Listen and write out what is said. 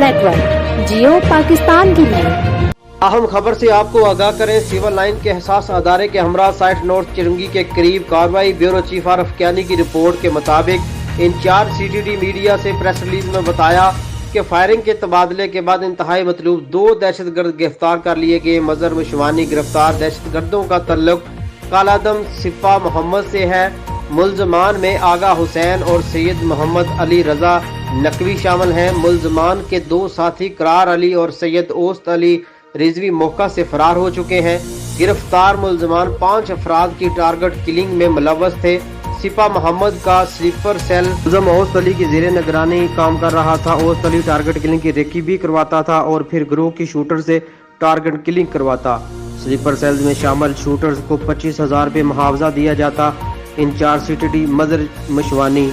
Network, जियो पाकिस्तान के लिए। अहम खबर से आपको आगाह करें, सिविल लाइन के हसास अदारे के हमरा साइट नॉर्थ चिरंगी के करीब कार्रवाई। ब्यूरो चीफ आरिफ कियानी की रिपोर्ट के मुताबिक इंचार्ज CTD मीडिया से प्रेस रिलीज में बताया कि फायरिंग के तबादले के बाद इंतहाई मतलूब 2 दहशतगर्द गिरफ्तार कर लिए गए। मजहर मशवानी गिरफ्तार दहशतगर्दों का तल्लुक कालादम सिफा मोहम्मद से है। मुल्जमान में आगा हुसैन और सैयद मोहम्मद अली रजा नकवी शामिल हैं। मुल्जमान के 2 साथी करार अली और सैयद ओस्त अली रिजवी मौका से फरार हो चुके हैं। गिरफ्तार मुल्जमान 5 अफराद की टारगेट किलिंग में मुलव्वस थे। सिपा मोहम्मद का स्लीपर सेल मुल्ज़म ओस्त अली की ज़ेरे निगरानी काम कर रहा था। ओस्त अली टारगेट किलिंग की रेकी भी करवाता था और फिर ग्रोह की शूटर से टारगेट किलिंग करवाता। स्लीपर सेल्स में शामिल शूटर्स को 25,000 रुपये मुआवजा दिया जाता। इंचार्ज CTD मजहर मशवानी।